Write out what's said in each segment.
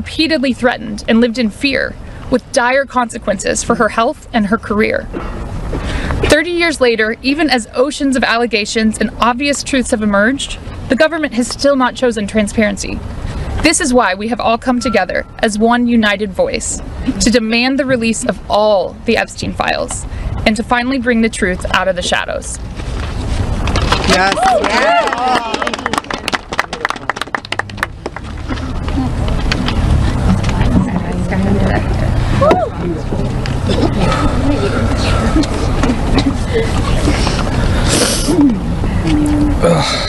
repeatedly threatened and lived in fear, with dire consequences for her health and her career. 30 years later, even as oceans of allegations and obvious truths have emerged, the government has still not chosen transparency. This is why we have all come together as one united voice to demand the release of all the Epstein files and to finally bring the truth out of the shadows. Yes. Yes.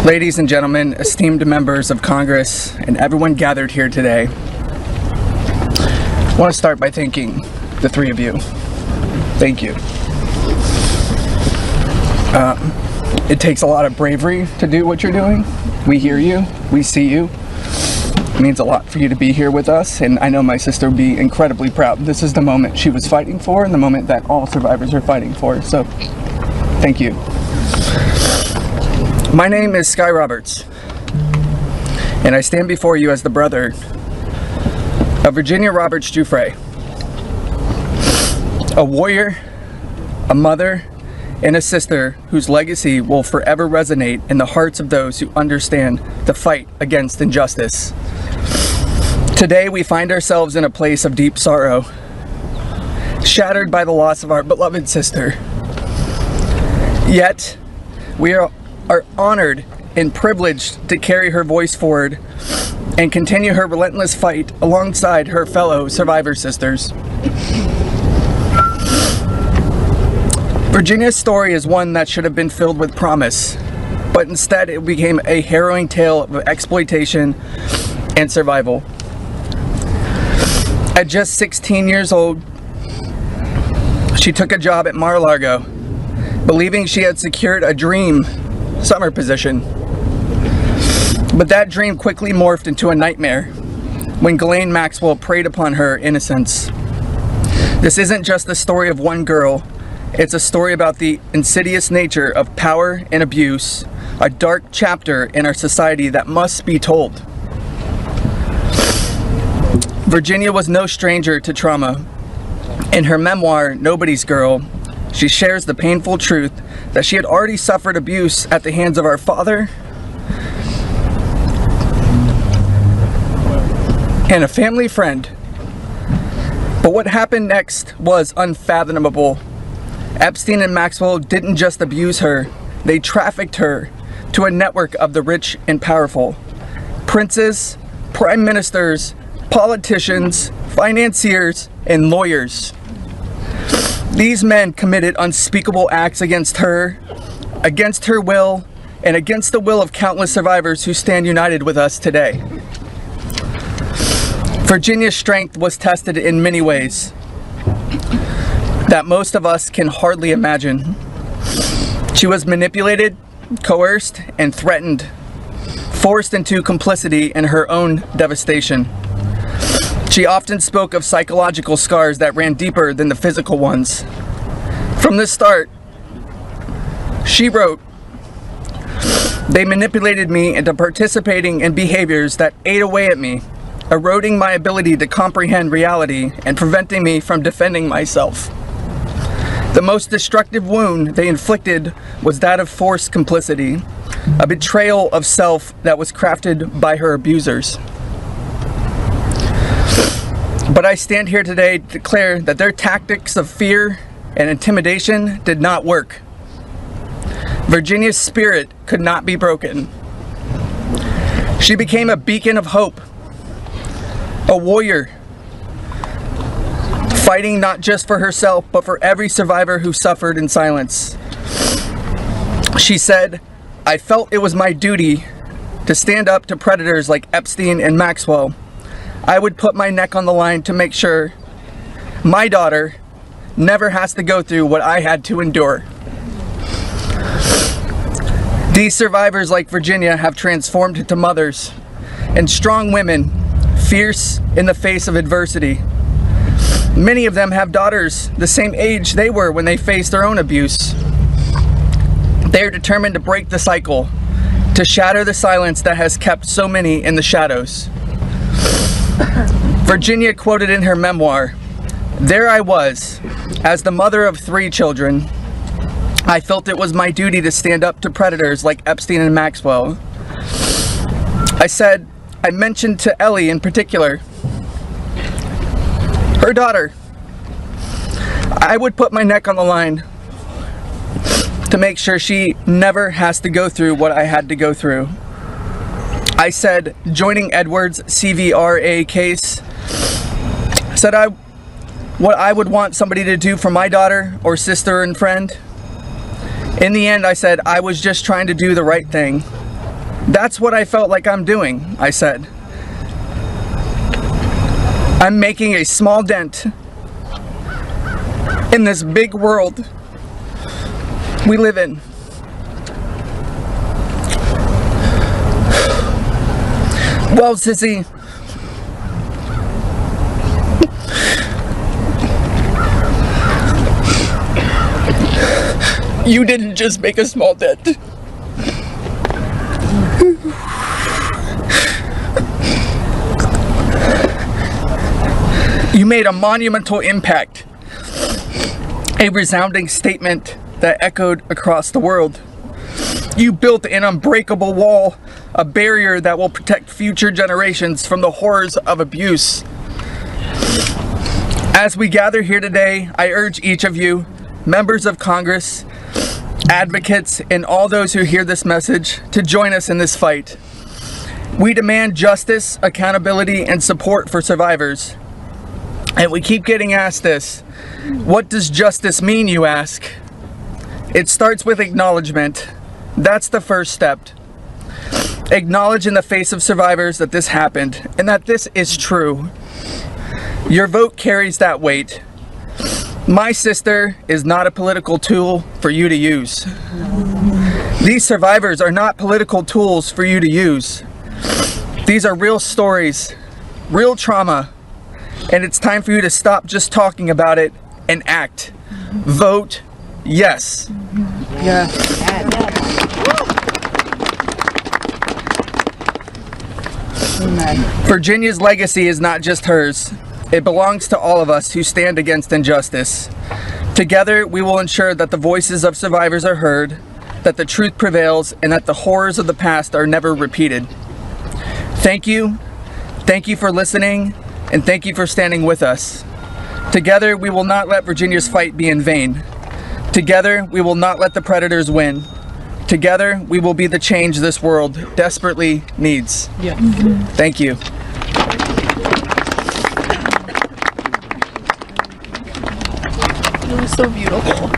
Ladies and gentlemen, esteemed members of Congress, and everyone gathered here today, I want to start by thanking the three of you. Thank you. It takes a lot of bravery to do what you're doing. We hear you, we see you. It means a lot for you to be here with us, and I know my sister would be incredibly proud. This is the moment she was fighting for and the moment that all survivors are fighting for, so thank you. My name is Sky Roberts, and I stand before you as the brother of Virginia Roberts Giuffre, a warrior, a mother, and a sister whose legacy will forever resonate in the hearts of those who understand the fight against injustice. Today we find ourselves in a place of deep sorrow, shattered by the loss of our beloved sister. Yet, we are honored and privileged to carry her voice forward and continue her relentless fight alongside her fellow survivor sisters. Virginia's story is one that should have been filled with promise, but instead it became a harrowing tale of exploitation and survival. At just 16 years old, she took a job at Mar-a-Lago, believing she had secured a dream summer position. But that dream quickly morphed into a nightmare when Ghislaine Maxwell preyed upon her innocence. This isn't just the story of one girl, it's a story about the insidious nature of power and abuse, a dark chapter in our society that must be told. Virginia was no stranger to trauma. In her memoir, Nobody's Girl, she shares the painful truth that she had already suffered abuse at the hands of our father and a family friend. But what happened next was unfathomable. Epstein and Maxwell didn't just abuse her, they trafficked her to a network of the rich and powerful. Princes, prime ministers, politicians, financiers, and lawyers. These men committed unspeakable acts against her will, and against the will of countless survivors who stand united with us today. Virginia's strength was tested in many ways that most of us can hardly imagine. She was manipulated, coerced, and threatened, forced into complicity in her own devastation. She often spoke of psychological scars that ran deeper than the physical ones. From the start, she wrote, "They manipulated me into participating in behaviors that ate away at me, eroding my ability to comprehend reality and preventing me from defending myself. The most destructive wound they inflicted was that of forced complicity, a betrayal of self that was crafted by her abusers." But I stand here today to declare that their tactics of fear and intimidation did not work. Virginia's spirit could not be broken. She became a beacon of hope, a warrior, fighting not just for herself, but for every survivor who suffered in silence. She said, "I felt it was my duty to stand up to predators like Epstein and Maxwell. I would put my neck on the line to make sure my daughter never has to go through what I had to endure." These survivors like Virginia have transformed into mothers and strong women, fierce in the face of adversity. Many of them have daughters the same age they were when they faced their own abuse. They are determined to break the cycle, to shatter the silence that has kept so many in the shadows. Virginia quoted in her memoir, "There I was, as the mother of 3 children. I felt it was my duty to stand up to predators like Epstein and Maxwell. I mentioned to Ellie in particular, her daughter, I would put my neck on the line to make sure she never has to go through what I had to go through. I said, joining Edward's CVRA case, what I would want somebody to do for my daughter or sister and friend. In the end, I said, I was just trying to do the right thing. That's what I felt like I'm doing," I said. "I'm making a small dent in this big world we live in." Well, sissy, you didn't just make a small dent. You made a monumental impact, a resounding statement that echoed across the world. You built an unbreakable wall, a barrier that will protect future generations from the horrors of abuse. As we gather here today, I urge each of you, members of Congress, advocates, and all those who hear this message, to join us in this fight. We demand justice, accountability, and support for survivors. And we keep getting asked this. What does justice mean, you ask? It starts with acknowledgement. That's the first step. Acknowledge in the face of survivors that this happened and that this is true. Your vote carries that weight. My sister is not a political tool for you to use. These survivors are not political tools for you to use. These are real stories, real trauma, and it's time for you to stop just talking about it and act. Vote yes. Yes. Virginia's legacy is not just hers. It belongs to all of us who stand against injustice. Together, we will ensure that the voices of survivors are heard, that the truth prevails, and that the horrors of the past are never repeated. Thank you. Thank you for listening, and thank you for standing with us. Together, we will not let Virginia's fight be in vain. Together, we will not let the predators win. Together, we will be the change this world desperately needs. Yes. Thank you. It was so beautiful.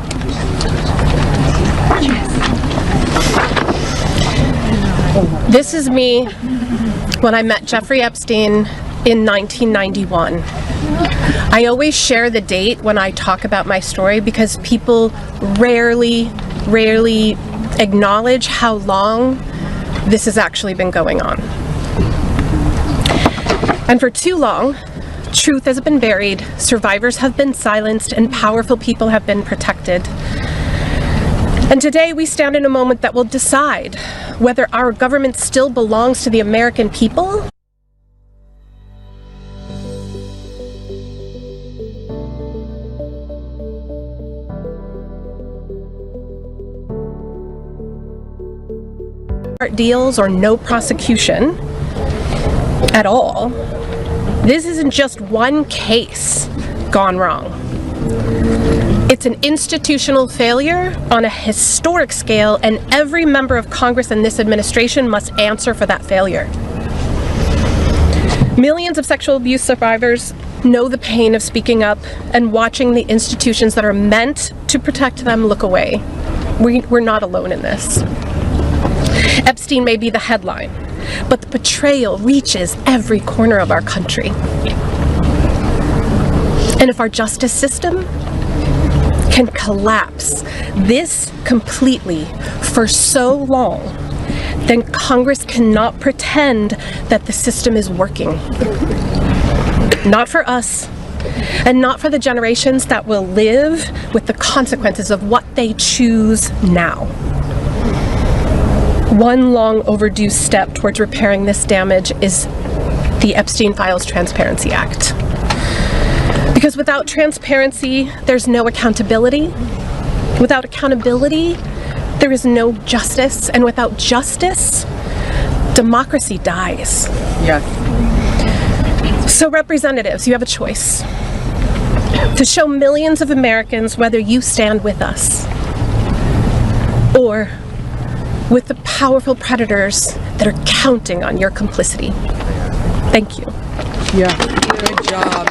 This is me when I met Jeffrey Epstein in 1991. I always share the date when I talk about my story because people rarely acknowledge how long this has actually been going on. And for too long, truth has been buried, survivors have been silenced, and powerful people have been protected. And today we stand in a moment that will decide whether our government still belongs to the American people deals or no prosecution at all. This isn't just one case gone wrong. It's an institutional failure on a historic scale, and every member of Congress and this administration must answer for that failure. Millions of sexual abuse survivors know the pain of speaking up and watching the institutions that are meant to protect them look away. We're not alone in this. Epstein may be the headline, but the betrayal reaches every corner of our country. And if our justice system can collapse this completely for so long, then Congress cannot pretend that the system is working. Not for us, and not for the generations that will live with the consequences of what they choose now. One long overdue step towards repairing this damage is the Epstein Files Transparency Act. Because without transparency, there's no accountability. Without accountability, there is no justice. And without justice, democracy dies. Yes. So representatives, you have a choice. To show millions of Americans whether you stand with us or with the powerful predators that are counting on your complicity. Thank you. Yeah. Good job.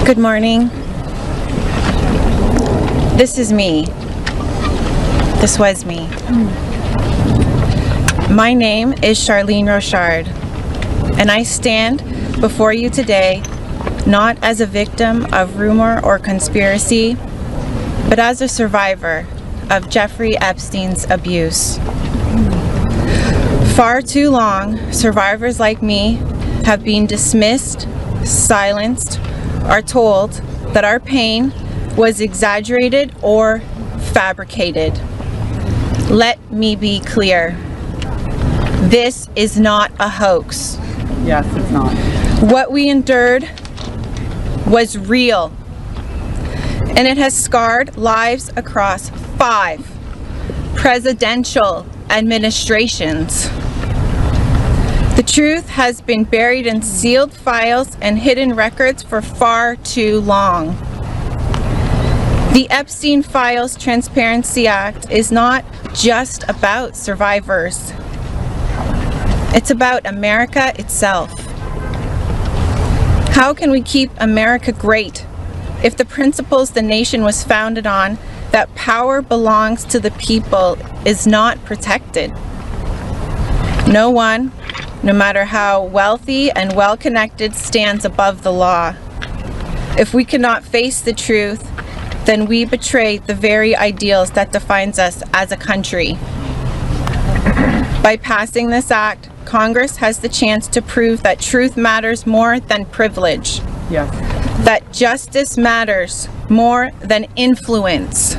Good morning. This is me. This was me. My name is Charlene Rochard, and I stand before you today not as a victim of rumor or conspiracy, but as a survivor of Jeffrey Epstein's abuse. Far too long, survivors like me have been dismissed, silenced, or told that our pain was exaggerated or fabricated. Let me be clear. This is not a hoax. Yes, it's not. What we endured was real, and it has scarred lives across 5 presidential administrations. The truth has been buried in sealed files and hidden records for far too long. The Epstein Files Transparency Act is not just about survivors. It's about America itself. How can we keep America great if the principles the nation was founded on, that power belongs to the people, is not protected? No one, no matter how wealthy and well-connected, stands above the law. If we cannot face the truth, then we betray the very ideals that defines us as a country. By passing this act, Congress has the chance to prove that truth matters more than privilege. Yes. That justice matters more than influence.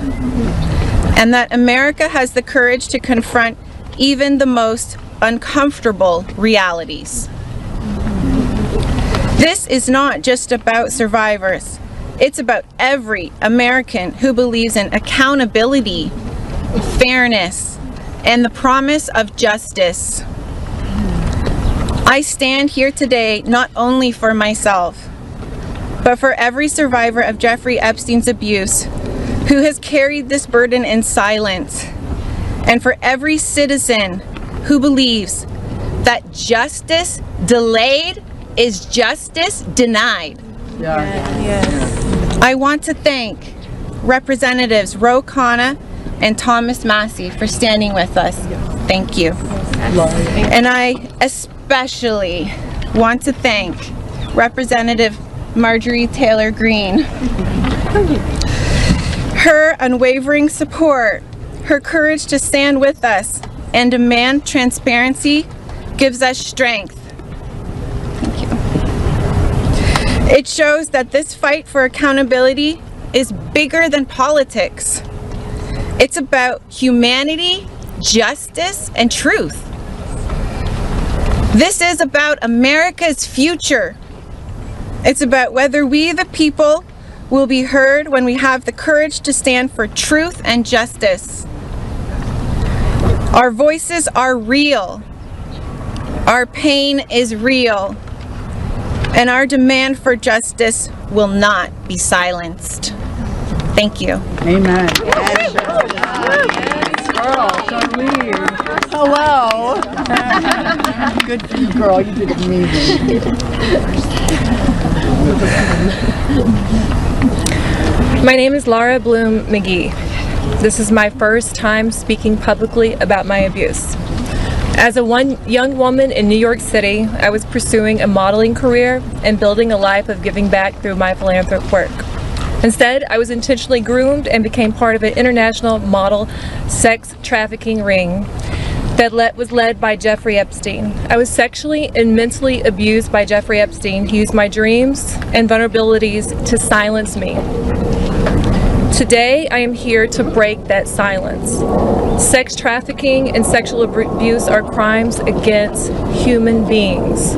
And that America has the courage to confront even the most uncomfortable realities. This is not just about survivors. It's about every American who believes in accountability, fairness, and the promise of justice. I stand here today not only for myself, but for every survivor of Jeffrey Epstein's abuse who has carried this burden in silence, and for every citizen who believes that justice delayed is justice denied. Yes. I want to thank Representatives Ro Khanna and Thomas Massey for standing with us. Thank you. And I especially want to thank Representative Marjorie Taylor Greene. Her unwavering support, her courage to stand with us and demand transparency gives us strength. Thank you. It shows that this fight for accountability is bigger than politics. It's about humanity, justice, and truth. This is about America's future. It's about whether we, the people, will be heard when we have the courage to stand for truth and justice. Our voices are real. Our pain is real. And our demand for justice will not be silenced. Thank you. Amen. Yes. Girl, Charlene. Hello. Good for you, girl. You did amazing. My name is Laura Bloom McGee. This is my first time speaking publicly about my abuse. As a young woman in New York City, I was pursuing a modeling career and building a life of giving back through my philanthropic work. Instead, I was intentionally groomed and became part of an international model sex trafficking ring. that was led by Jeffrey Epstein. I was sexually and mentally abused by Jeffrey Epstein. He used my dreams and vulnerabilities to silence me. Today, I am here to break that silence. Sex trafficking and sexual abuse are crimes against human beings,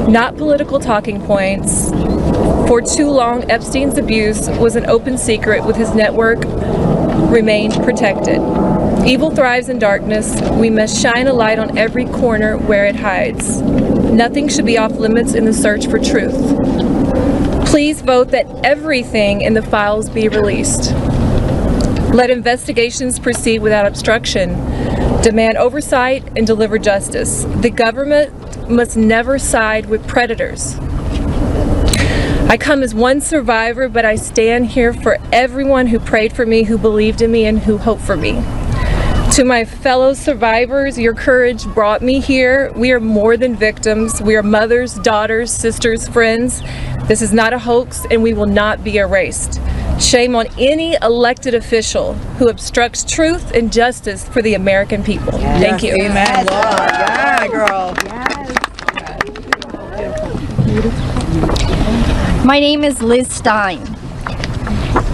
not political talking points. For too long, Epstein's abuse was an open secret, with his network remained protected. Evil thrives in darkness. We must shine a light on every corner where it hides. Nothing should be off limits in the search for truth. Please vote that everything in the files be released. Let investigations proceed without obstruction. Demand oversight and deliver justice. The government must never side with predators. I come as one survivor, but I stand here for everyone who prayed for me, who believed in me, and who hoped for me. To my fellow survivors, your courage brought me here. We are more than victims. We are mothers, daughters, sisters, friends. This is not a hoax, and we will not be erased. Shame on any elected official who obstructs truth and justice for the American people. Yes. Thank you. Amen, Lord. Yeah, girl. My name is Liz Stein.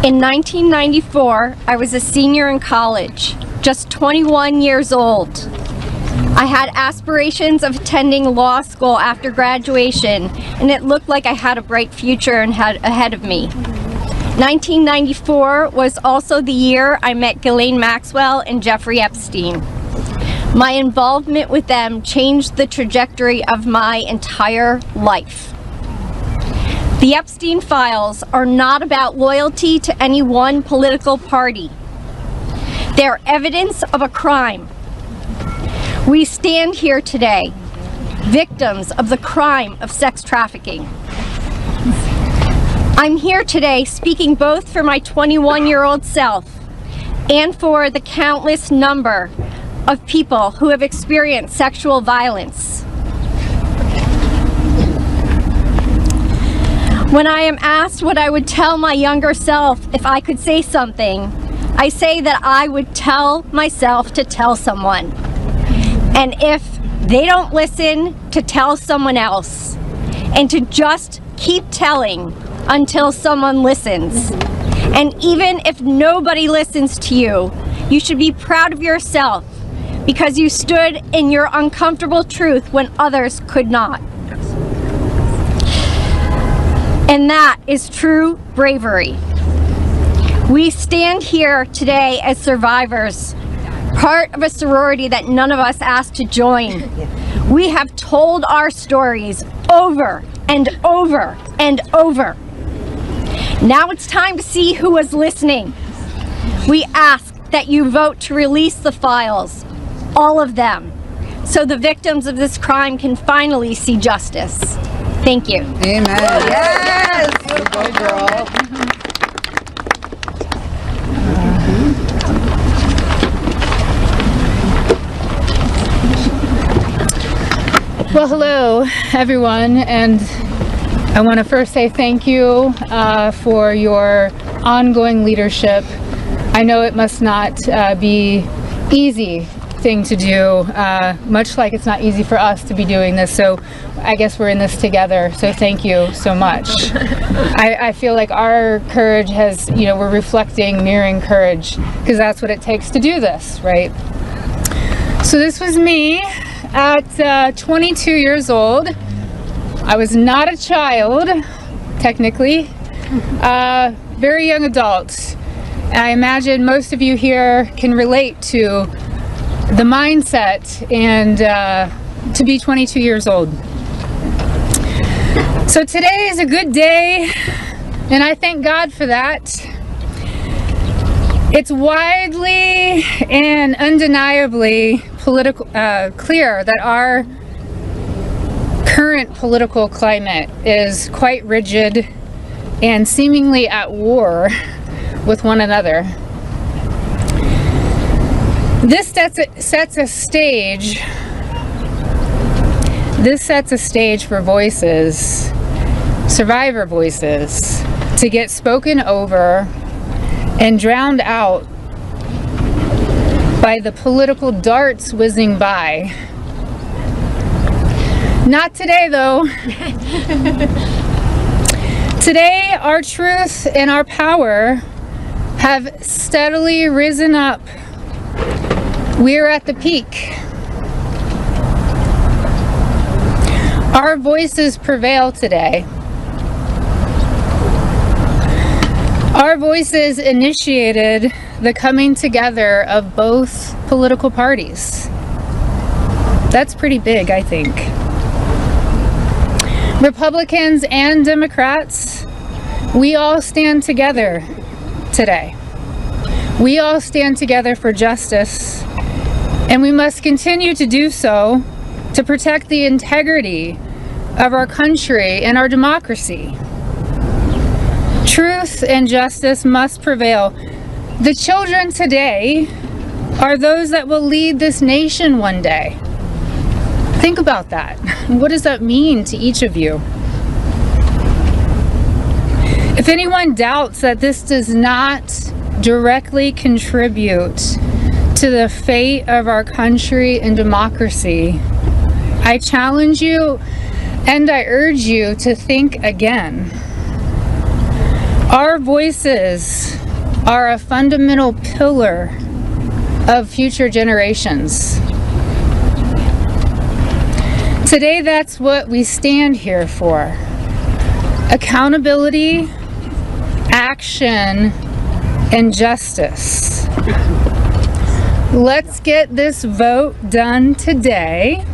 In 1994, I was a senior in college, just 21 years old. I had aspirations of attending law school after graduation, and it looked like I had a bright future ahead of me. 1994 was also the year I met Ghislaine Maxwell and Jeffrey Epstein. My involvement with them changed the trajectory of my entire life. The Epstein files are not about loyalty to any one political party. They're evidence of a crime. We stand here today, victims of the crime of sex trafficking. I'm here today speaking both for my 21-year-old self and for the countless number of people who have experienced sexual violence. When I am asked what I would tell my younger self if I could say something, I say that I would tell myself to tell someone. And if they don't listen, to tell someone else. And to just keep telling until someone listens. And even if nobody listens to you, you should be proud of yourself because you stood in your uncomfortable truth when others could not. And that is true bravery. We stand here today as survivors, part of a sorority that none of us asked to join. We have told our stories over and over and over. Now it's time to see who was listening. We ask that you vote to release the files, all of them, so the victims of this crime can finally see justice. Thank you. Amen. Yes! Good go, girl. Well, hello, everyone, and I want to first say thank you for your ongoing leadership. I know it must not be easy thing to do, much like it's not easy for us to be doing this, so I guess we're in this together, so thank you so much. I feel like our courage has, we're reflecting, mirroring courage, because that's what it takes to do this, right? So this was me at 22 years old. I was not a child, technically, very young adult. And I imagine most of you here can relate to the mindset and to be 22 years old. So today is a good day, and I thank God for that. It's widely and undeniably clear that our current political climate is quite rigid and seemingly at war with one another. This sets a stage. This sets a stage for voices, survivor voices, to get spoken over and drowned out by the political darts whizzing by. Not today, though. Today, our truth and our power have steadily risen up. We're at the peak. Our voices prevail today. Our voices initiated the coming together of both political parties. That's pretty big, I think. Republicans and Democrats, we all stand together today. We all stand together for justice, and we must continue to do so to protect the integrity of our country and our democracy. Truth and justice must prevail. The children today are those that will lead this nation one day. Think about that. What does that mean to each of you? If anyone doubts that this does not directly contribute to the fate of our country and democracy, I challenge you and I urge you to think again. Our voices are a fundamental pillar of future generations. Today, that's what we stand here for. Accountability, action, and justice. Let's get this vote done today.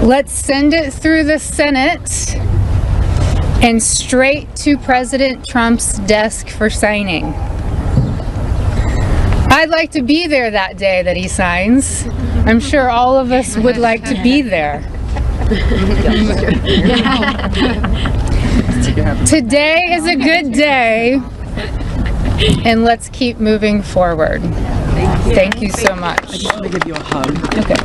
Let's send it through the Senate and straight to President Trump's desk for signing. I'd like to be there that day that he signs. I'm sure all of us would like to be there. Today is a good day, and let's keep moving forward. Thank you so much. I just want to give you a hug. Okay.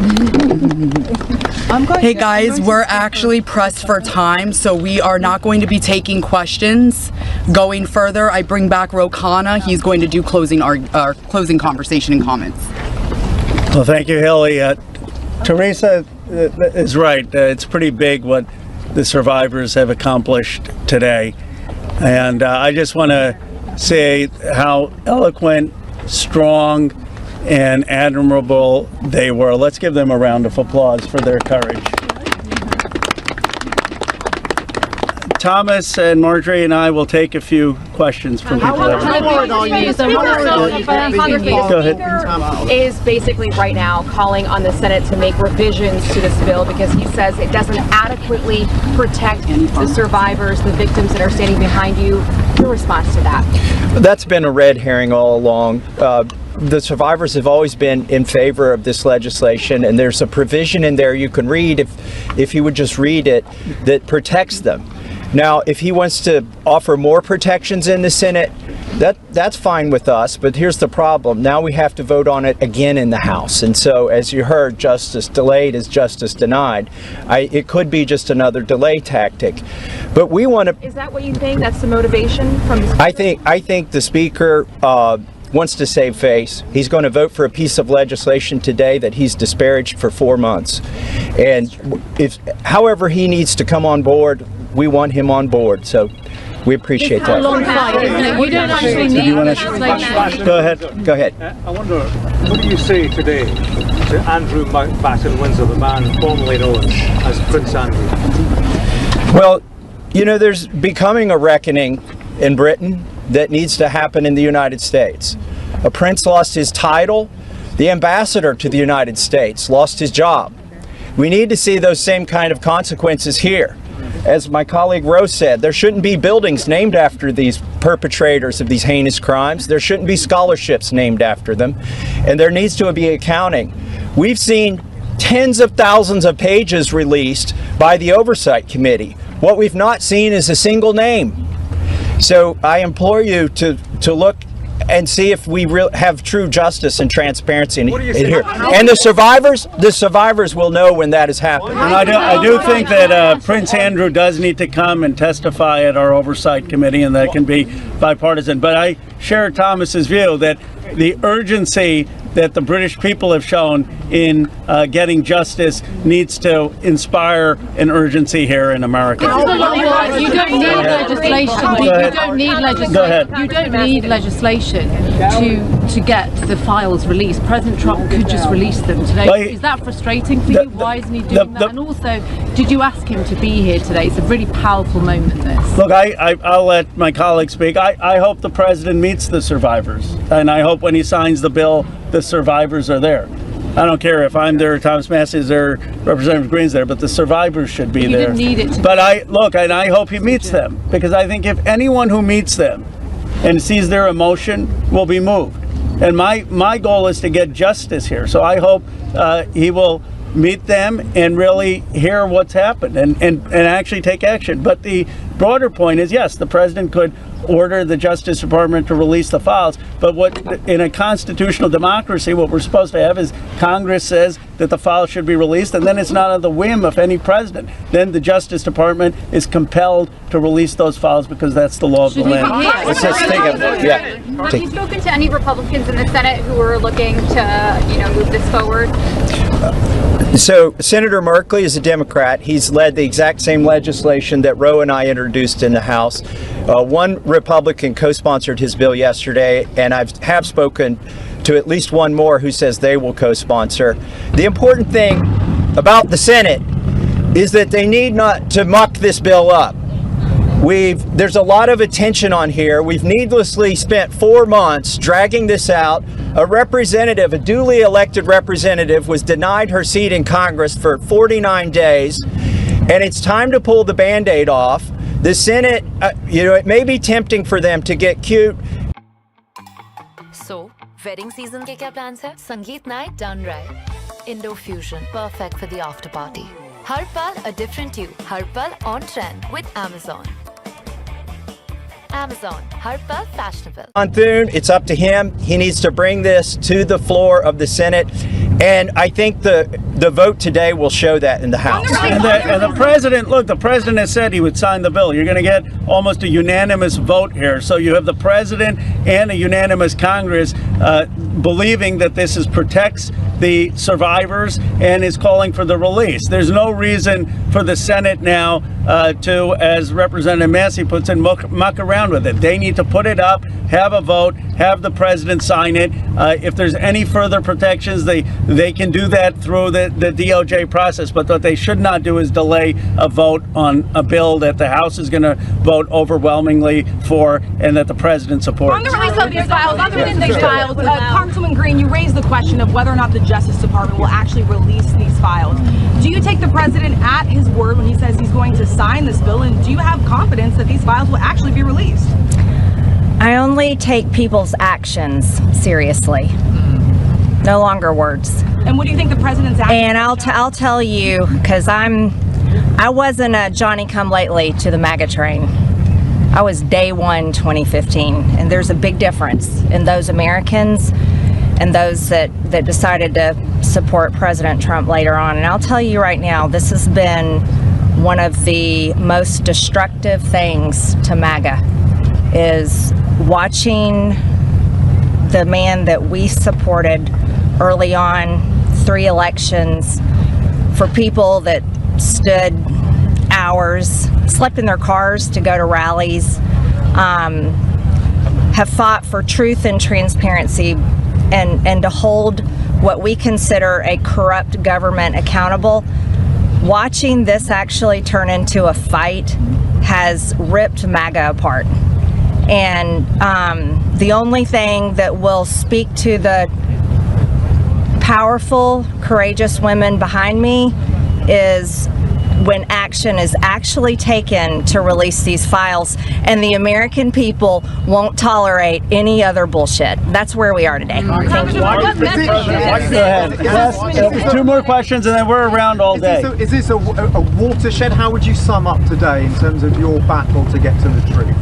Hey guys, we're actually pressed for time, so we are not going to be taking questions going further. I bring back Rokana. He's going to do our closing conversation and comments. Well, thank you, Hilly. Teresa is right. It's pretty big what the survivors have accomplished today. And I just want to say how eloquent, strong, and admirable they were. Let's give them a round of applause for their courage. Thomas and Marjorie and I will take a few questions from people. Go ahead. Is basically right now calling on the Senate to make revisions to this bill because he says it doesn't adequately protect the survivors, the victims that are standing behind you. Your response to that? That's been a red herring all along. The survivors have always been in favor of this legislation, and there's a provision in there you can read if you would just read it that protects them. Now, if he wants to offer more protections in the Senate, that's fine with us, but here's the problem. Now we have to vote on it again in the House. And so, as you heard, justice delayed is justice denied. It could be just another delay tactic. But we want to... Is that what you think? That's the motivation from the Speaker? I think the Speaker wants to save face. He's going to vote for a piece of legislation today that he's disparaged for 4 months. And however he needs to come on board, we want him on board. So we appreciate that. You don't actually need Go ahead. Go ahead. I wonder, what do you say today to Andrew Mountbatten Windsor, the man formerly known as Prince Andrew? Well, you know, there's becoming a reckoning in Britain that needs to happen in the United States. A prince lost his title. The ambassador to the United States lost his job. We need to see those same kind of consequences here. As my colleague Rose said, there shouldn't be buildings named after these perpetrators of these heinous crimes. There shouldn't be scholarships named after them. And there needs to be accounting. We've seen tens of thousands of pages released by the Oversight Committee. What we've not seen is a single name. So I implore you to look and see if we have true justice and transparency in here. And the survivors will know when that has happened. And I do think that Prince Andrew does need to come and testify at our oversight committee, and that can be bipartisan. But I share Thomas's view that the urgency that the British people have shown in getting justice needs to inspire an urgency here in America. You don't need legislation. You don't need legislation. You don't need legislation to get the files released. President Trump could just release them today. Is that frustrating for you? Why isn't he doing that? And also, did you ask him to be here today? It's a really powerful moment, this. Look, I'll let my colleagues speak. I hope the president meets the survivors, and I hope when he signs the bill, the survivors are there. I don't care if I'm there, Thomas Massey is there, Representative Greene's there, but the survivors should be there. Need it but I hope he meets them, because I think if anyone who meets them and sees their emotion will be moved. And my goal is to get justice here. So I hope he will meet them and really hear what's happened and actually take action. But the broader point is, yes, the president could order the Justice Department to release the files, but what in a constitutional democracy, what we're supposed to have is Congress says that the files should be released, and then it's not on the whim of any president. Then the Justice Department is compelled to release those files because that's the law of the land. Let's just think of it. Yeah. Have you spoken to any Republicans in the Senate who are looking to, move this forward? So Senator Merkley is a Democrat. He's led the exact same legislation that Roe and I introduced in the House. One Republican co-sponsored his bill yesterday, and I have spoken to at least one more who says they will co-sponsor. The important thing about the Senate is that they need not to muck this bill up. There's a lot of attention on here. We've needlessly spent 4 months dragging this out. A duly elected representative, was denied her seat in Congress for 49 days, and it's time to pull the Band-Aid off. The Senate, it may be tempting for them to get cute. So, wedding season ke kya plans hai? Sangeet night done right. Indo Fusion, perfect for the after party. Har pal a different you. Har pal on trend with Amazon. Amazon, Har pal fashionable. On Thune, it's up to him. He needs to bring this to the floor of the Senate, and I think the vote today will show that in the House. And the president has said he would sign the bill. You're going to get almost a unanimous vote here. So you have the president and a unanimous Congress believing that this protects the survivors and is calling for the release. There's no reason for the Senate now to, as Representative Massey puts it, muck around with it. They need to put it up, have a vote, have the president sign it. If there's any further protections, they can do that through the DOJ process. But what they should not do is delay a vote on a bill that the House is going to vote overwhelmingly for and that the president supports. On the release of these files, Congresswoman Greene, you raised the question of whether or not the Justice Department will actually release these files. Do you take the president at his word when he says he's going to sign this bill, and do you have confidence that these files will actually be released? I only take people's actions seriously, no longer words. And what do you think the president's actions? And I'll tell you, because I wasn't a Johnny-come-lately to the MAGA train. I was day one 2015, and there's a big difference in those Americans and those that decided to support President Trump later on. And I'll tell you right now, this has been one of the most destructive things to MAGA, is watching the man that we supported early on, 3 elections, for people that stood hours, slept in their cars to go to rallies, have fought for truth and transparency, and to hold what we consider a corrupt government accountable. Watching this actually turn into a fight has ripped MAGA apart. And the only thing that will speak to the powerful, courageous women behind me is when action is actually taken to release these files, and the American people won't tolerate any other bullshit. That's where we are today. Thank you. Go ahead. 2 more questions and then we're around all day. Is this a watershed? How would you sum up today in terms of your battle to get to the truth?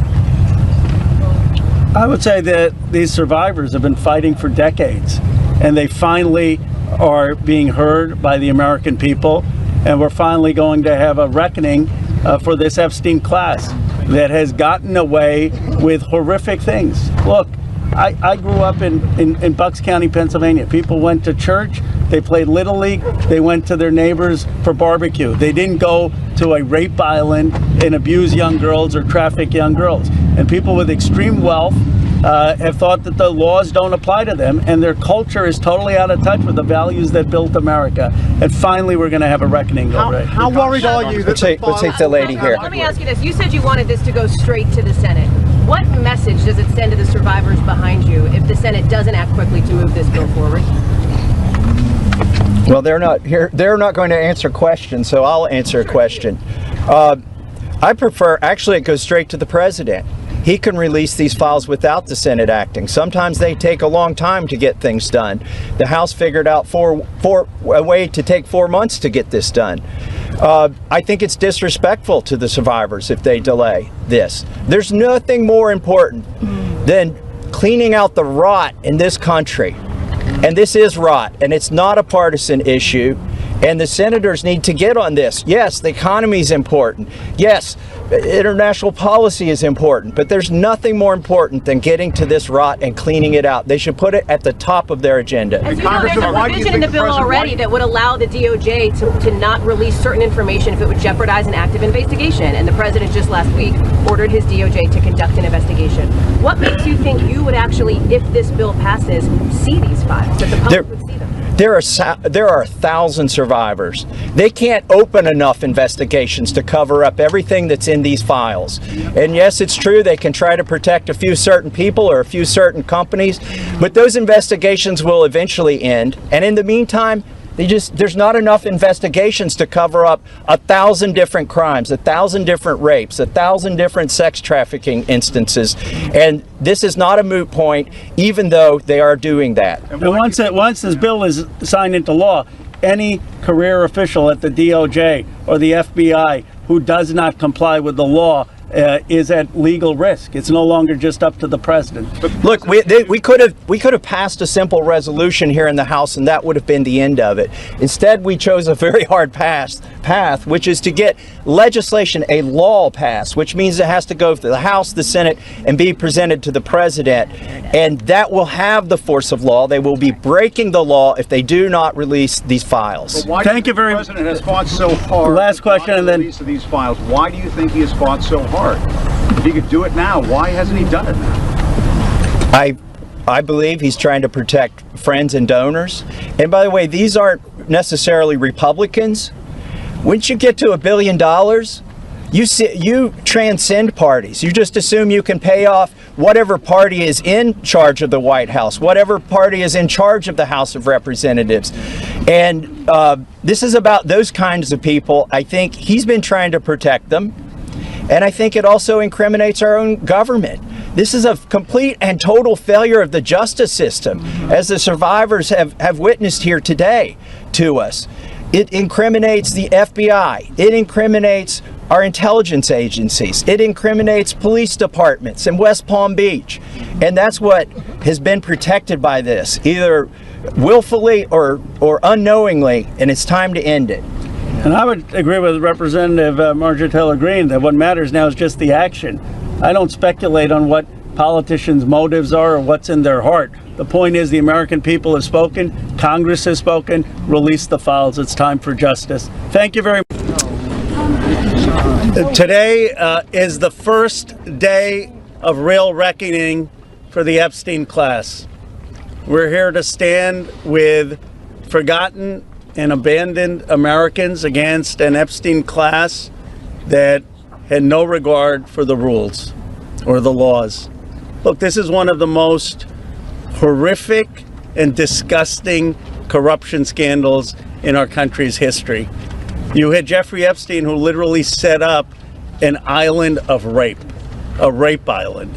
I would say that these survivors have been fighting for decades, and they finally are being heard by the American people, and we're finally going to have a reckoning for this Epstein class that has gotten away with horrific things. Look, I grew up in Bucks County, Pennsylvania. People went to church, they played Little League, they went to their neighbors for barbecue. They didn't go to a rape island and abuse young girls or traffic young girls. And people with extreme wealth have thought that the laws don't apply to them, and their culture is totally out of touch with the values that built America. And finally, we're going to have a reckoning over it. How worried are you? We'll take the lady here. Let me ask you this. You said you wanted this to go straight to the Senate. What message does it send to the survivors behind you if the Senate doesn't act quickly to move this bill forward? Well, they're not here. They're not going to answer questions, so I'll answer a question. I prefer, actually, it goes straight to the president. He can release these files without the Senate acting. Sometimes they take a long time to get things done. The House figured out a way to take 4 months to get this done. I think it's disrespectful to the survivors if they delay this. There's nothing more important than cleaning out the rot in this country. And this is rot, and it's not a partisan issue. And the senators need to get on this. Yes, the economy is important. Yes, international policy is important. But there's nothing more important than getting to this rot and cleaning it out. They should put it at the top of their agenda. As you know, there's a provision in the bill already that would allow the DOJ to not release certain information if it would jeopardize an active investigation. And the president just last week ordered his DOJ to conduct an investigation. What makes you think you would actually, if this bill passes, see these files, that the public would see them? There are 1,000 survivors. They can't open enough investigations to cover up everything that's in these files. And yes, it's true they can try to protect a few certain people or a few certain companies, but those investigations will eventually end. And in the meantime, there's not enough investigations to cover up 1,000 different crimes, 1,000 different rapes, 1,000 different sex trafficking instances. And this is not a moot point, even though they are doing that. And once this bill is signed into law, any career official at the DOJ or the FBI who does not comply with the law is at legal risk. It's no longer just up to the president. Look, we could have passed a simple resolution here in the House, and that would have been the end of it. Instead, we chose a very hard path, which is to get legislation, a law passed, which means it has to go to the House, the Senate, and be presented to the president. And that will have the force of law. They will be breaking the law if they do not release these files. Thank you very much. The president has fought so hard. Last question, and then release of these files. Why do you think he has fought so hard? If he could do it now, why hasn't he done it now? I believe he's trying to protect friends and donors. And by the way, these aren't necessarily Republicans. Once you get to $1 billion, you transcend parties. You just assume you can pay off whatever party is in charge of the White House, whatever party is in charge of the House of Representatives. And this is about those kinds of people. I think he's been trying to protect them. And I think it also incriminates our own government. This is a complete and total failure of the justice system, as the survivors have witnessed here today to us. It incriminates the FBI. It incriminates our intelligence agencies. It incriminates police departments in West Palm Beach. And that's what has been protected by this, either willfully or unknowingly, and it's time to end it. And I would agree with Representative Marjorie Taylor Greene that what matters now is just the action. I don't speculate on what politicians' motives are or what's in their heart. The point is the American people have spoken, Congress has spoken, release the files. It's time for justice. Thank you very much. Today is the first day of real reckoning for the Epstein class. We're here to stand with forgotten and abandoned Americans against an Epstein class that had no regard for the rules or the laws. Look, this is one of the most horrific and disgusting corruption scandals in our country's history. You had Jeffrey Epstein, who literally set up an island of rape, a rape island.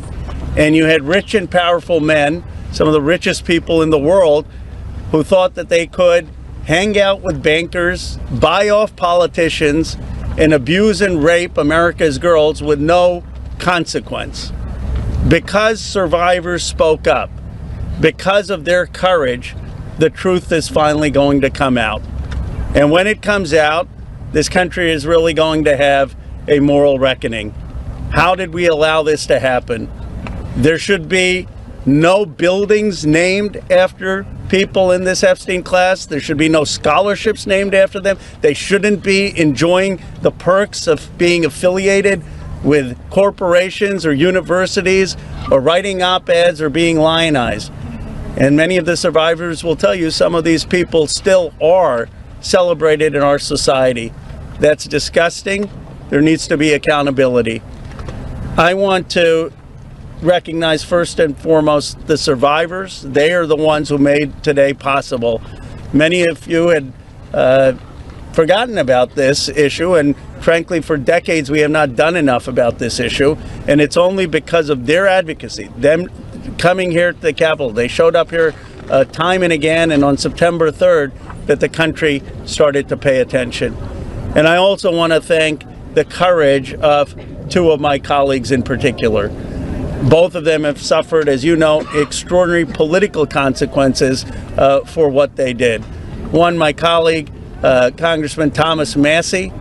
And you had rich and powerful men, some of the richest people in the world, who thought that they could hang out with bankers, buy off politicians, and abuse and rape America's girls with no consequence. Because survivors spoke up, because of their courage, the truth is finally going to come out. And when it comes out, this country is really going to have a moral reckoning. How did we allow this to happen? There should be no buildings named after people in this Epstein class. There should be no scholarships named after them. They shouldn't be enjoying the perks of being affiliated with corporations or universities or writing op-eds or being lionized. And many of the survivors will tell you some of these people still are celebrated in our society. That's disgusting. There needs to be accountability. I want to recognize first and foremost the survivors. They are the ones who made today possible. Many of you had forgotten about this issue, and frankly, for decades we have not done enough about this issue, and it's only because of their advocacy, them coming here to the Capitol. They showed up here time and again, and on September 3rd, that the country started to pay attention. And I also want to thank the courage of two of my colleagues in particular. Both of them have suffered, as you know, extraordinary political consequences for what they did. One, my colleague, Congressman Thomas Massie.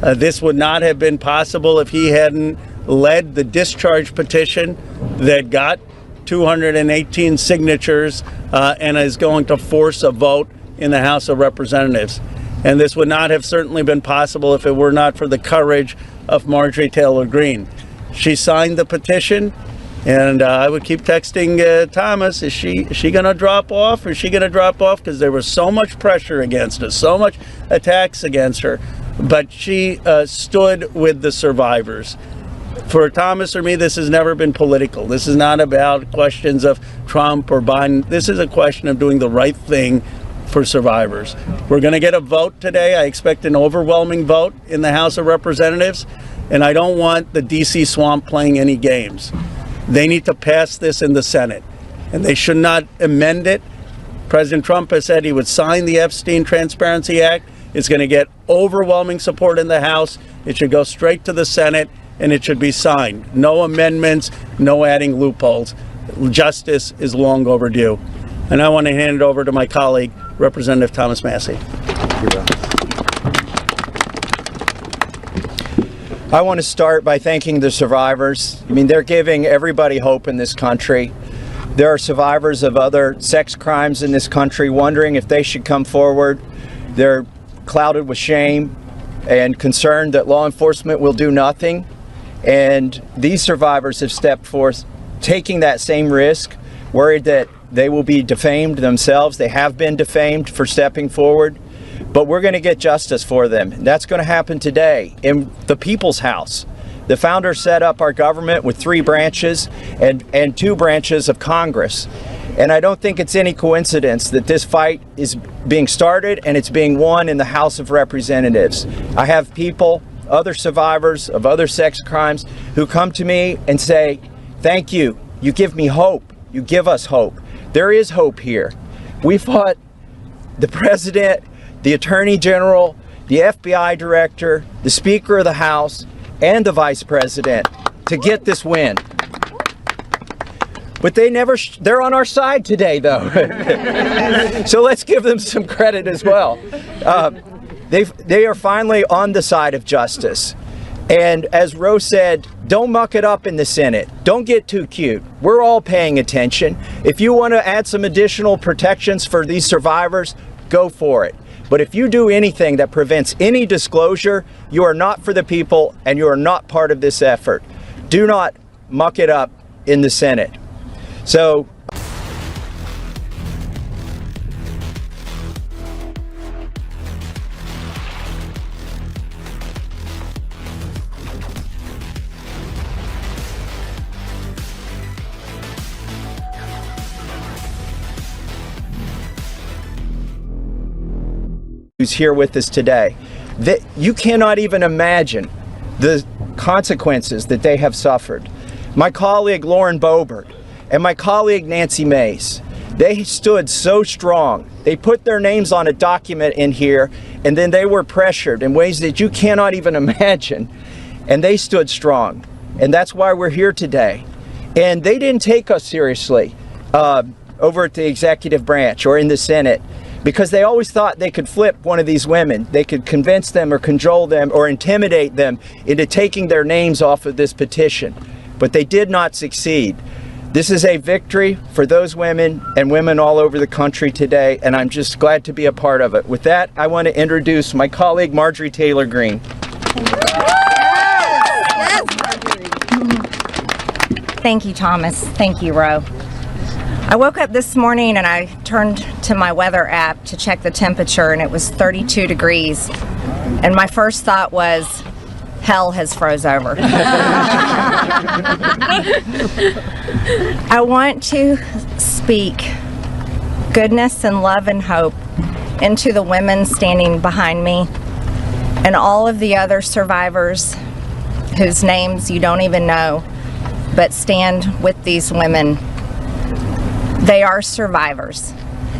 This would not have been possible if he hadn't led the discharge petition that got 218 signatures and is going to force a vote in the House of Representatives. And this would not have certainly been possible if it were not for the courage of Marjorie Taylor Greene. She signed the petition, and I would keep texting Thomas, is she going to drop off? Is she going to drop off? Because there was so much pressure against us, so much attacks against her. But she stood with the survivors. For Thomas or me, this has never been political. This is not about questions of Trump or Biden. This is a question of doing the right thing for survivors. We're going to get a vote today. I expect an overwhelming vote in the House of Representatives, and I don't want the DC swamp playing any games. They need to pass this in the Senate, and they should not amend it. President Trump has said he would sign the Epstein Transparency Act. It's going to get overwhelming support in the House. It should go straight to the Senate, and it should be signed. No amendments, no adding loopholes. Justice is long overdue. And I want to hand it over to my colleague, Representative Thomas Massie. I want to start by thanking the survivors. I mean, they're giving everybody hope in this country. There are survivors of other sex crimes in this country wondering if they should come forward. They're clouded with shame and concerned that law enforcement will do nothing. And these survivors have stepped forth, taking that same risk, worried that they will be defamed themselves. They have been defamed for stepping forward, but we're going to get justice for them. And that's going to happen today in the People's House. The founders set up our government with 3 branches and 2 branches of Congress. And I don't think it's any coincidence that this fight is being started and it's being won in the House of Representatives. I have people, other survivors of other sex crimes, who come to me and say, thank you, you give me hope, you give us hope. There is hope here. We fought the president, the attorney general, the FBI director, the Speaker of the House, and the vice president to get this win. But they're on our side today, though. So let's give them some credit as well. They are finally on the side of justice. And as Rose said, don't muck it up in the Senate. Don't get too cute. We're all paying attention. If you want to add some additional protections for these survivors, go for it. But if you do anything that prevents any disclosure, you are not for the people and you are not part of this effort. Do not muck it up in the Senate. So who's here with us today, that you cannot even imagine the consequences that they have suffered. My colleague Lauren Boebert and my colleague Nancy Mace, they stood so strong. They put their names on a document in here, and then they were pressured in ways that you cannot even imagine, and they stood strong. And that's why we're here today. And they didn't take us seriously over at the executive branch or in the Senate, because they always thought they could flip one of these women. They could convince them or cajole them or intimidate them into taking their names off of this petition. But they did not succeed. This is a victory for those women and women all over the country today, and I'm just glad to be a part of it. With that, I want to introduce my colleague, Marjorie Taylor Greene. Thank you, Thomas. Thank you, Ro. I woke up this morning and I turned to my weather app to check the temperature, and it was 32 degrees. And my first thought was, hell has froze over. I want to speak goodness and love and hope into the women standing behind me and all of the other survivors whose names you don't even know, but stand with these women. They are survivors,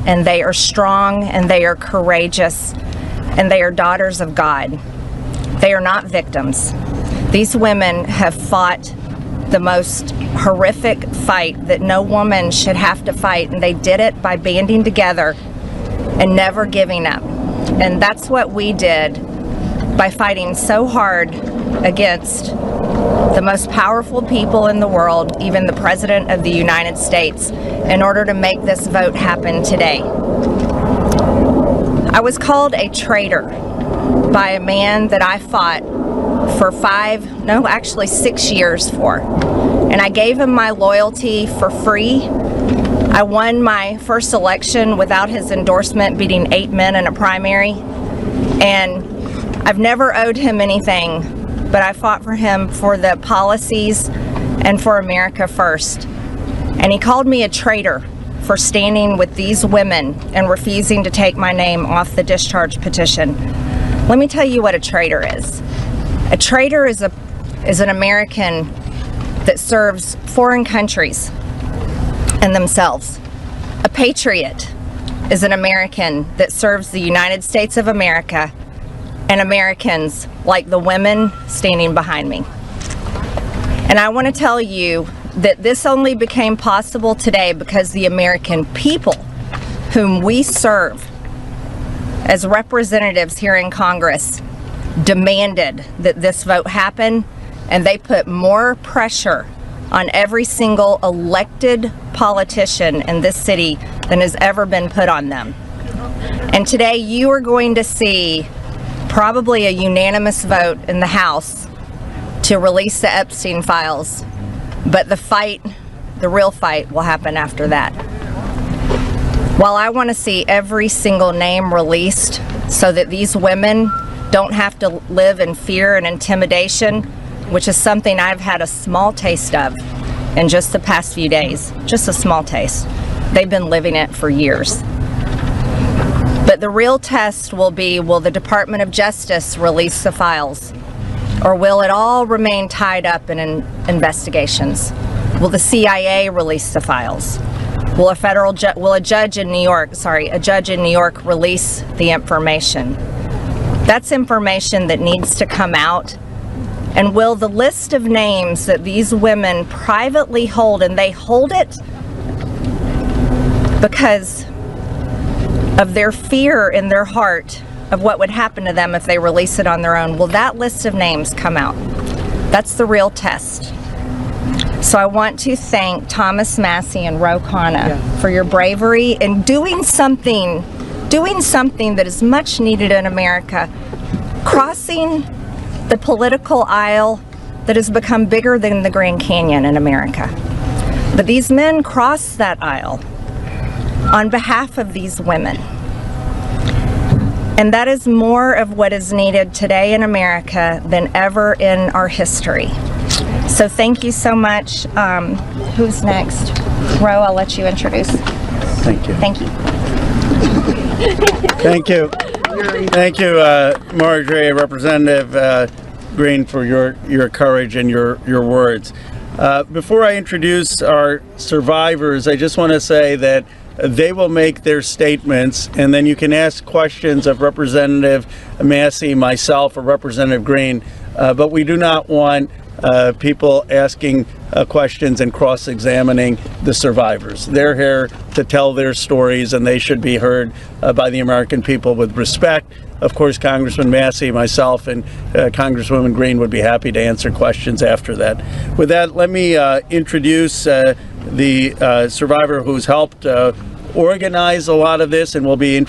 and they are strong, and they are courageous, and they are daughters of God. They are not victims. These women have fought the most horrific fight that no woman should have to fight, and they did it by banding together and never giving up. And that's what we did by fighting so hard against the most powerful people in the world, even the President of the United States, in order to make this vote happen today. I was called a traitor by a man that I fought for 6 years for. And I gave him my loyalty for free. I won my first election without his endorsement, beating 8 men in a primary. And I've never owed him anything, but I fought for him for the policies and for America first. And he called me a traitor for standing with these women and refusing to take my name off the discharge petition. Let me tell you what a traitor is. A traitor is an American that serves foreign countries and themselves. A patriot is an American that serves the United States of America and Americans like the women standing behind me. And I want to tell you that this only became possible today because the American people whom we serve as representatives here in Congress demanded that this vote happen, and they put more pressure on every single elected politician in this city than has ever been put on them. And today you are going to see probably a unanimous vote in the House to release the Epstein files, but the real fight will happen after that. While I want to see every single name released so that these women don't have to live in fear and intimidation, which is something I've had a small taste of in just the past few days, just a small taste. They've been living it for years. But the real test will be, will the Department of Justice release the files? Or will it all remain tied up in investigations? Will the CIA release the files? Will a judge in New York release the information? That's information that needs to come out. And will the list of names that these women privately hold, and they hold it because of their fear in their heart of what would happen to them if they release it on their own, will that list of names come out? That's the real test. So I want to thank Thomas Massey and Ro Khanna for your bravery in doing something that is much needed in America, crossing the political aisle that has become bigger than the Grand Canyon in America. But these men crossed that aisle on behalf of these women. And that is more of what is needed today in America than ever in our history. So thank you so much. Who's next? Ro, I'll let you introduce. Thank you. Thank you. Thank you. Thank you, Marjorie, Representative Greene, for your courage and your words. Before I introduce our survivors, I just want to say that they will make their statements, and then you can ask questions of Representative Massey, myself, or Representative Greene, but we do not want people asking questions and cross-examining the survivors. They're here to tell their stories, and they should be heard by the American people with respect. Of course, Congressman Massey, myself, and Congresswoman Greene would be happy to answer questions after that. With that, let me introduce the survivor who's helped organize a lot of this, and will be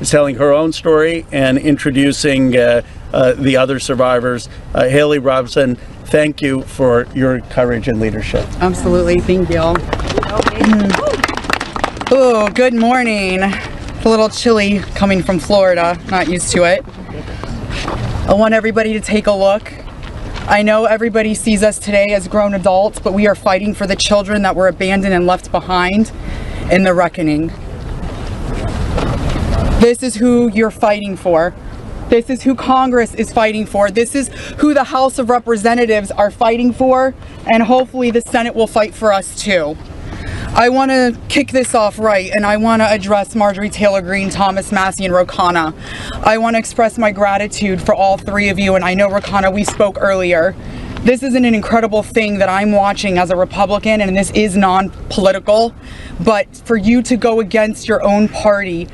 telling her own story and introducing the other survivors. Haley Robson, thank you for your courage and leadership. Absolutely, thank you. Oh, good morning. It's a little chilly coming from Florida, not used to it. I want everybody to take a look. I know everybody sees us today as grown adults, but we are fighting for the children that were abandoned and left behind in the reckoning. This is who you're fighting for. This is who Congress is fighting for. This is who the House of Representatives are fighting for, and hopefully the Senate will fight for us too. I want to kick this off right, and I want to address Marjorie Taylor Greene, Thomas Massie, and Ro Khanna. I want to express my gratitude for all three of you, and I know, Ro Khanna, we spoke earlier. This is an incredible thing that I'm watching as a Republican, and this is non-political, but for you to go against your own party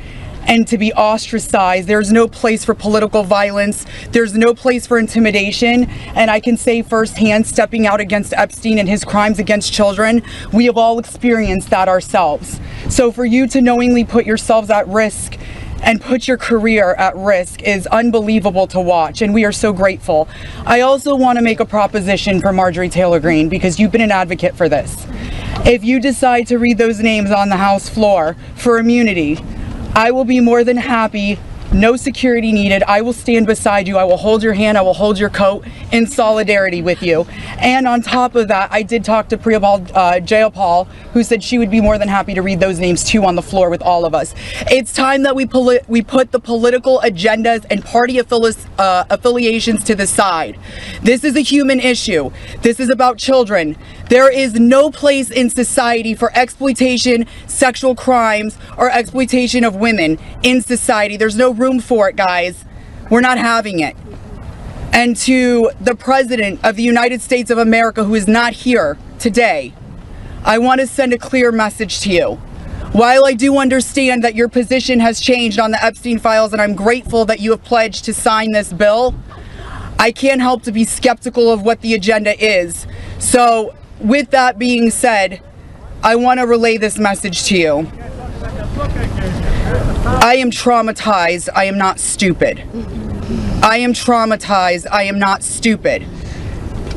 and to be ostracized, there's no place for political violence, there's no place for intimidation, and I can say firsthand, stepping out against Epstein and his crimes against children, we have all experienced that ourselves. So for you to knowingly put yourselves at risk and put your career at risk is unbelievable to watch, and we are so grateful. I also want to make a proposition for Marjorie Taylor Greene, because you've been an advocate for this. If you decide to read those names on the House floor for immunity, I will be more than happy, no security needed. I will stand beside you. I will hold your hand. I will hold your coat in solidarity with you. And on top of that, I did talk to Priyapal Jayapal, who said she would be more than happy to read those names too on the floor with all of us. It's time that we put the political agendas and party affiliations to the side. This is a human issue. This is about children. There is no place in society for exploitation, sexual crimes, or exploitation of women in society. There's no room for it, guys. We're not having it. And to the President of the United States of America, who is not here today, I want to send a clear message to you. While I do understand that your position has changed on the Epstein files, and I'm grateful that you have pledged to sign this bill, I can't help to be skeptical of what the agenda is. So, with that being said, I want to relay this message to you. I am traumatized. I am not stupid. I am traumatized. I am not stupid.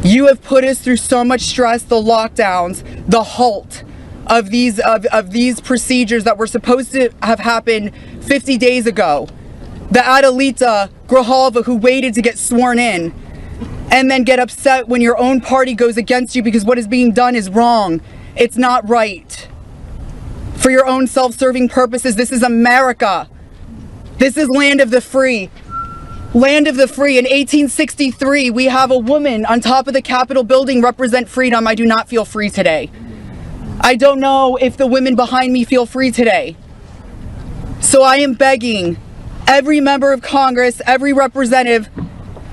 You have put us through so much stress, the lockdowns, the halt of these procedures that were supposed to have happened 50 days ago. The Adelita Grijalva, who waited to get sworn in, and then get upset when your own party goes against you because what is being done is wrong. It's not right. For your own self-serving purposes, this is America. This is land of the free. Land of the free. In 1863, we have a woman on top of the Capitol building represent freedom. I do not feel free today. I don't know if the women behind me feel free today. So I am begging every member of Congress, every representative,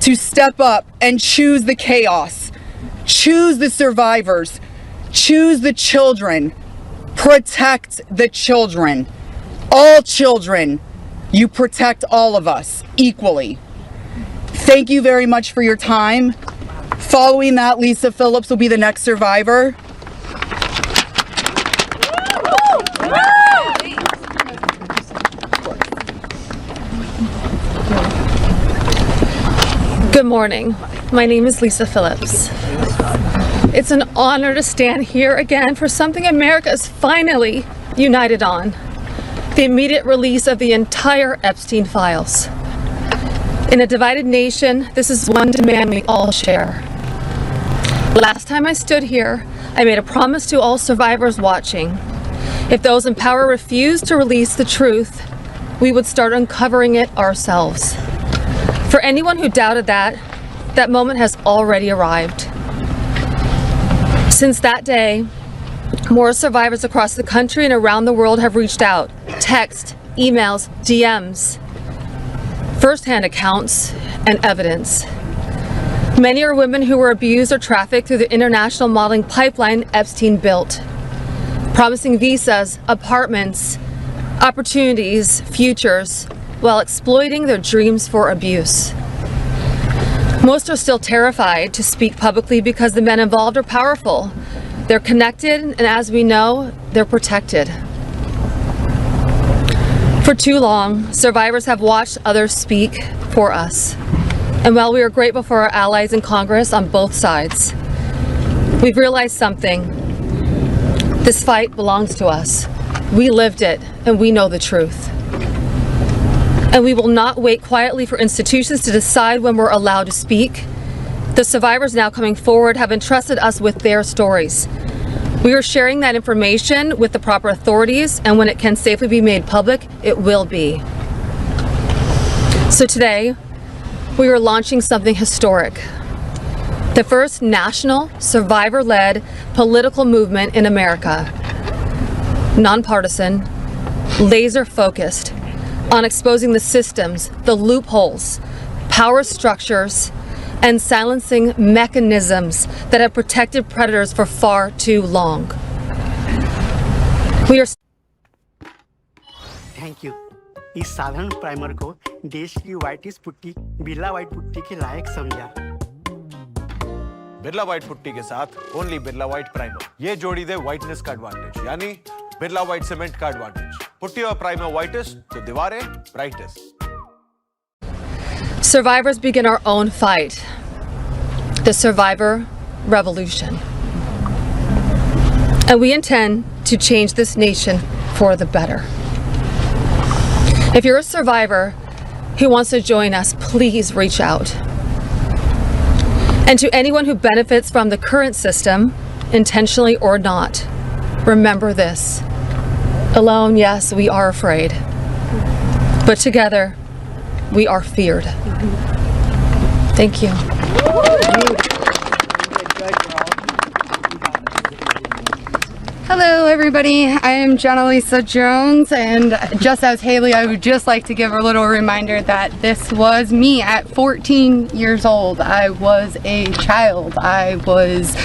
to step up and choose the chaos, choose the survivors, choose the children, protect the children, all children. You protect all of us equally. Thank you very much for your time. Following that, Lisa Phillips will be the next survivor. Good morning. My name is Lisa Phillips. It's an honor to stand here again for something America is finally united on: the immediate release of the entire Epstein files. In a divided nation, this is one demand we all share. Last time I stood here, I made a promise to all survivors watching. If those in power refused to release the truth, we would start uncovering it ourselves. For anyone who doubted that, that moment has already arrived. Since that day, more survivors across the country and around the world have reached out. Text, emails, DMs, first-hand accounts, and evidence. Many are women who were abused or trafficked through the international modeling pipeline Epstein built, promising visas, apartments, opportunities, futures, while exploiting their dreams for abuse. Most are still terrified to speak publicly because the men involved are powerful. They're connected, and as we know, they're protected. For too long, survivors have watched others speak for us. And while we are grateful for our allies in Congress on both sides, we've realized something. This fight belongs to us. We lived it, and we know the truth. And we will not wait quietly for institutions to decide when we're allowed to speak. The survivors now coming forward have entrusted us with their stories. We are sharing that information with the proper authorities, and when it can safely be made public, it will be. So today, we are launching something historic. The first national, survivor-led political movement in America. Nonpartisan, laser-focused on exposing the systems, the loopholes, power structures, and silencing mechanisms that have protected predators for far too long. We are. Thank you. इस साधारण primer को देश की whitish putty Birla white putty के लायक समझा। Birla white putty के साथ only Birla white primer, ये जोड़ी दे व्हाइटनेस का एडवांटेज, यानी बिरला व्हाइट सीमेंट का एडवांटेज। पुट्टी और प्राइमर व्हाइटेस्ट तो दीवारें brightest. Survivors begin our own fight, the survivor revolution. And we intend to change this nation for the better. If you're a survivor who wants to join us, please reach out. And to anyone who benefits from the current system, intentionally or not, remember this. Alone, yes, we are afraid. But together, we are feared. Thank you. Hello everybody, I am Jenna Lisa Jones, and just as Haley, I would just like to give a little reminder that this was me at 14 years old. I was a child. I was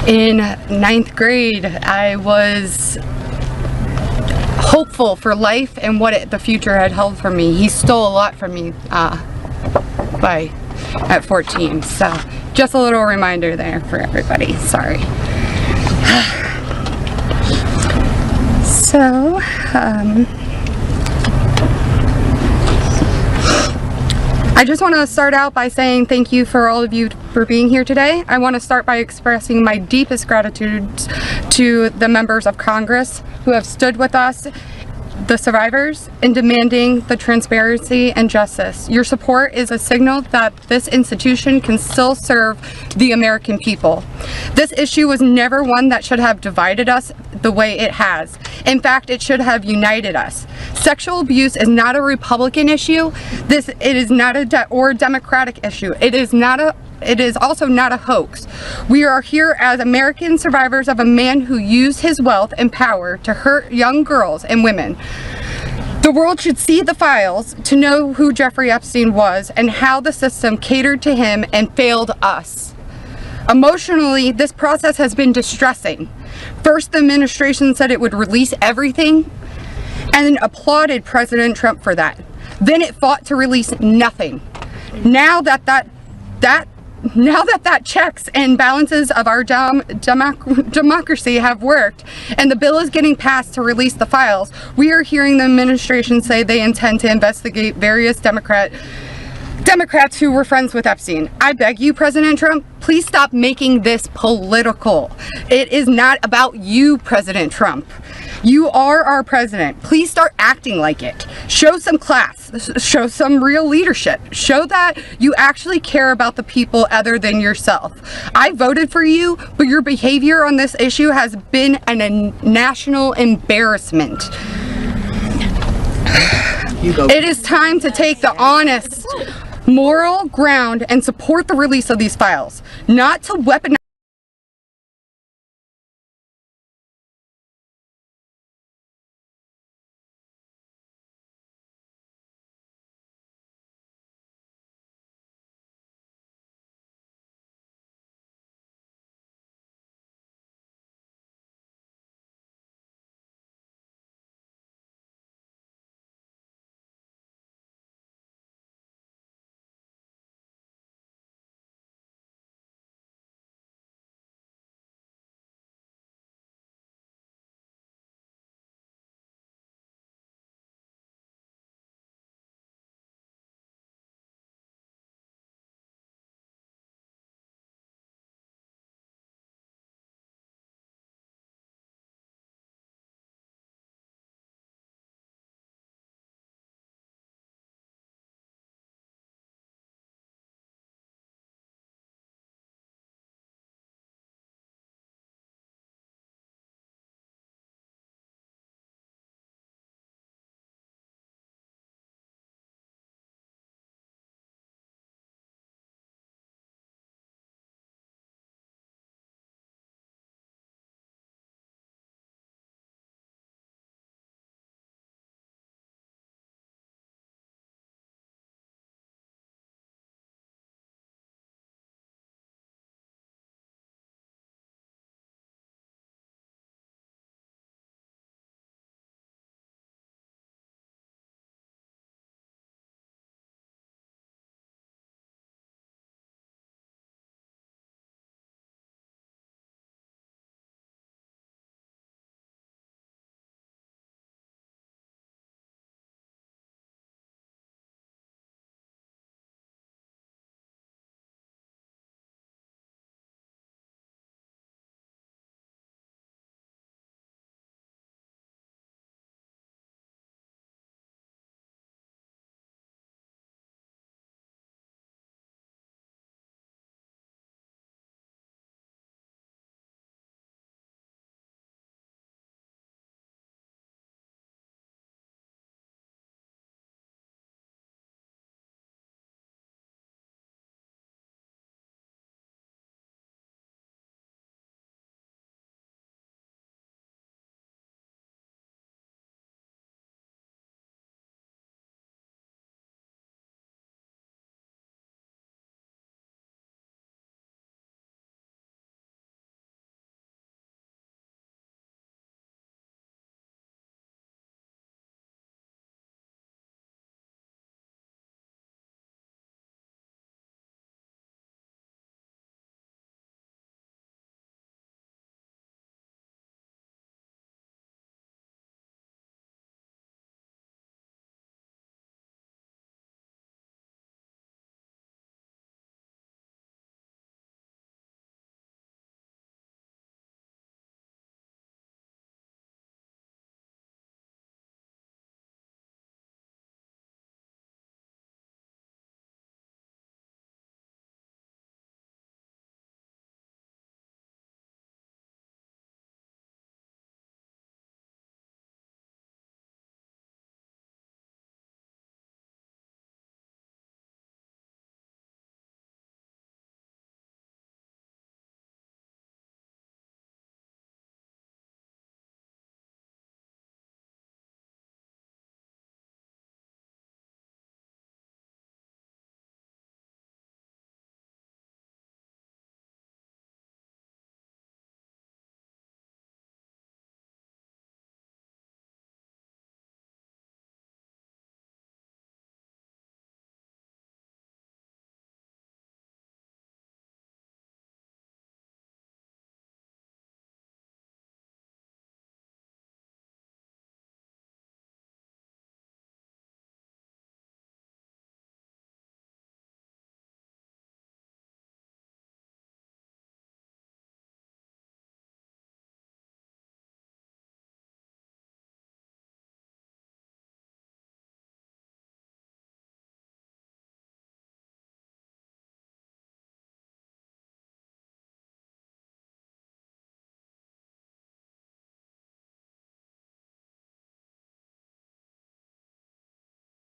in 9th grade. I was hopeful for life and what the future had held for me. He stole a lot from me at 14. So just a little reminder there for everybody. Sorry. So, I just want to start out by saying thank you for all of you for being here today. I want to start by expressing my deepest gratitude to the members of Congress who have stood with us, the survivors, in demanding the transparency and justice. Your support is a signal that this institution can still serve the American people. This issue was never one that should have divided us the way it has. In fact, it should have united us. Sexual abuse is not a Republican issue. It is not a Democratic issue. It is also not a hoax. We are here as American survivors of a man who used his wealth and power to hurt young girls and women. The world should see the files to know who Jeffrey Epstein was and how the system catered to him and failed us. Emotionally, this process has been distressing. First, the administration said it would release everything and applauded President Trump for that. Then it fought to release nothing. Now that checks and balances of our democracy have worked and the bill is getting passed to release the files, we are hearing the administration say they intend to investigate various Democrats who were friends with Epstein. I beg you, President Trump, please stop making this political. It is not about you, President Trump. You are our president. Please start acting like it. Show some class. Show some real leadership. Show that you actually care about the people other than yourself. I voted for you, but your behavior on this issue has been a national embarrassment. It is time to take the honest, moral ground and support the release of these files, not to weaponize